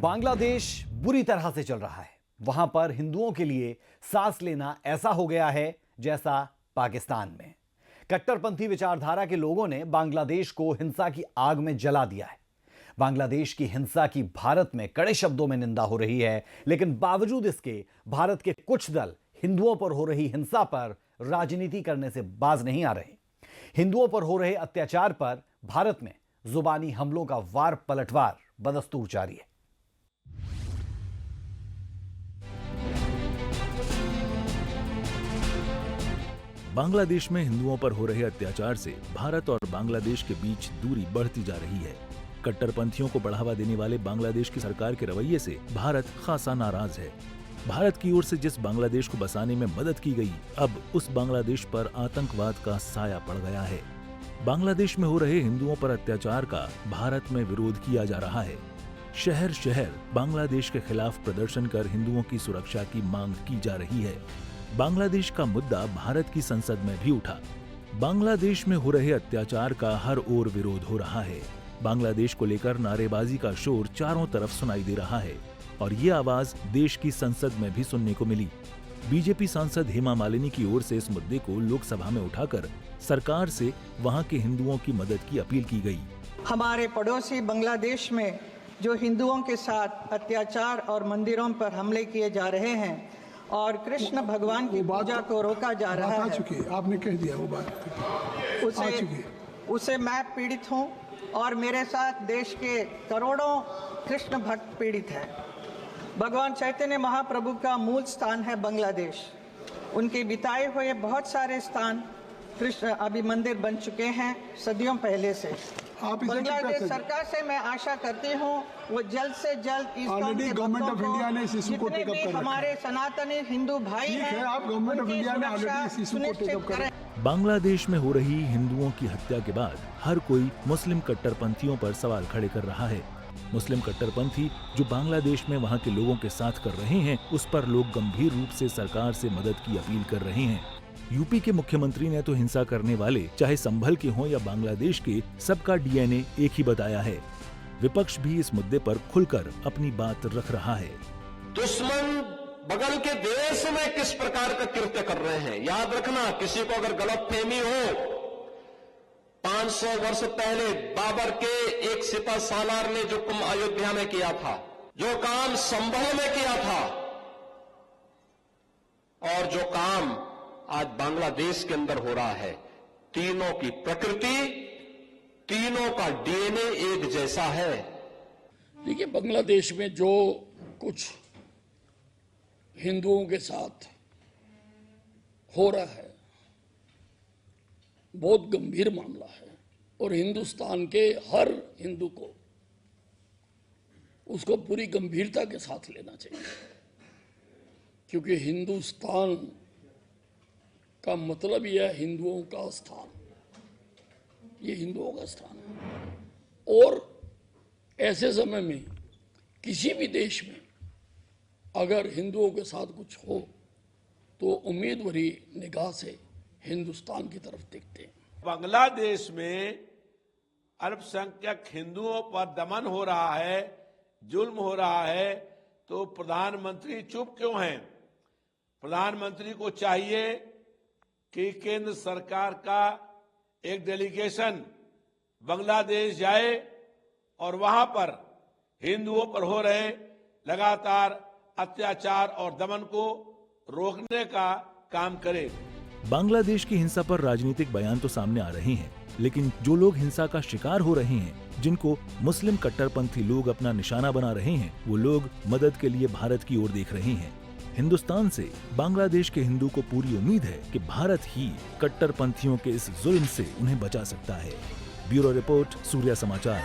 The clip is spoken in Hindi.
बांग्लादेश बुरी तरह से चल रहा है। वहां पर हिंदुओं के लिए सांस लेना ऐसा हो गया है जैसा पाकिस्तान में। कट्टरपंथी विचारधारा के लोगों ने बांग्लादेश को हिंसा की आग में जला दिया है। बांग्लादेश की हिंसा की भारत में कड़े शब्दों में निंदा हो रही है, लेकिन बावजूद इसके भारत के कुछ दल हिंदुओं पर हो रही हिंसा पर राजनीति करने से बाज नहीं आ रहे। हिंदुओं पर हो रहे अत्याचार पर भारत में जुबानी हमलों का वार पलटवार बदस्तूर जारी है। बांग्लादेश में हिंदुओं पर हो रहे अत्याचार से भारत और बांग्लादेश के बीच दूरी बढ़ती जा रही है। कट्टरपंथियों को बढ़ावा देने वाले बांग्लादेश की सरकार के रवैये से भारत खासा नाराज है। भारत की ओर से जिस बांग्लादेश को बसाने में मदद की गई, अब उस बांग्लादेश पर आतंकवाद का साया पड़ गया है। बांग्लादेश में हो रहे हिंदुओं पर अत्याचार का भारत में विरोध किया जा रहा है। शहर शहर बांग्लादेश के खिलाफ प्रदर्शन कर हिंदुओं की सुरक्षा की मांग की जा रही है। बांग्लादेश का मुद्दा भारत की संसद में भी उठा। बांग्लादेश में हो रहे अत्याचार का हर ओर विरोध हो रहा है। बांग्लादेश को लेकर नारेबाजी का शोर चारों तरफ सुनाई दे रहा है और ये आवाज देश की संसद में भी सुनने को मिली। बीजेपी सांसद हेमा मालिनी की ओर से इस मुद्दे को लोकसभा में उठाकर सरकार से वहां के हिंदुओं की मदद की अपील की गई। हमारे पड़ोसी बांग्लादेश में जो हिंदुओं के साथ अत्याचार और मंदिरों पर हमले किए जा रहे हैं और कृष्ण भगवान की पूजा को रोका जा रहा है, आपने कह दिया वो बात उसे मैं पीड़ित हूं और मेरे साथ देश के करोड़ों कृष्ण भक्त पीड़ित हैं। भगवान चैतन्य महाप्रभु का मूल स्थान है बांग्लादेश। उनके बिताए हुए बहुत सारे स्थान कृष्ण अभी मंदिर बन चुके हैं सदियों पहले से। बांग्लादेश सरकार से मैं आशा करती हूँ वो जल्द से जल्द इस गवर्नमेंट ऑफ इंडिया ने इस इशू को टेक अप कर हमारे सनातनी हिंदू भाई हैं, आप गवर्नमेंट ऑफ इंडिया ने ऑलरेडी इस इशू को टेक अप कर। बांग्लादेश में हो रही हिंदुओं की हत्या के बाद हर कोई मुस्लिम कट्टरपंथियों पर सवाल खड़े कर रहा है। मुस्लिम कट्टरपंथी जो बांग्लादेश में वहां के लोगों के साथ कर रहे हैं, उस पर लोग गंभीर रूप से सरकार से मदद की अपील कर रहे हैं। यूपी के मुख्यमंत्री ने तो हिंसा करने वाले चाहे संभल के हों या बांग्लादेश के, सबका डीएनए एक ही बताया है। विपक्ष भी इस मुद्दे पर खुलकर अपनी बात रख रहा है। दुश्मन बगल के देश में किस प्रकार का कृत्य कर रहे हैं, याद रखना। किसी को अगर गलतफहमी हो, 500 वर्ष पहले बाबर के एक सिपह सालार ने जो कुंभ अयोध्या में किया था, जो काम संभल में किया था, और जो काम आज बांग्लादेश के अंदर हो रहा है, तीनों की प्रकृति, तीनों का डीएनए एक जैसा है। देखिए, बांग्लादेश में जो कुछ हिंदुओं के साथ हो रहा है बहुत गंभीर मामला है और हिंदुस्तान के हर हिंदू को उसको पूरी गंभीरता के साथ लेना चाहिए, क्योंकि हिंदुस्तान का मतलब यह है हिंदुओं का स्थान, ये हिंदुओं का स्थान है। और ऐसे समय में किसी भी देश में अगर हिंदुओं के साथ कुछ हो तो उम्मीद भरी निगाह से हिंदुस्तान की तरफ देखते हैं। बांग्लादेश में अल्पसंख्यक हिंदुओं पर दमन हो रहा है, जुल्म हो रहा है, तो प्रधानमंत्री चुप क्यों हैं? प्रधानमंत्री को चाहिए कि केंद्र सरकार का एक डेलीगेशन बांग्लादेश जाए और वहां पर हिंदुओं पर हो रहे लगातार अत्याचार और दमन को रोकने का काम करे। बांग्लादेश की हिंसा पर राजनीतिक बयान तो सामने आ रहे हैं, लेकिन जो लोग हिंसा का शिकार हो रहे हैं, जिनको मुस्लिम कट्टरपंथी लोग अपना निशाना बना रहे हैं, वो लोग मदद के लिए भारत की ओर देख रहे हैं। हिंदुस्तान से बांग्लादेश के हिंदू को पूरी उम्मीद है कि भारत ही कट्टरपंथियों के इस जुल्म से उन्हें बचा सकता है। ब्यूरो रिपोर्ट, सूर्या समाचार।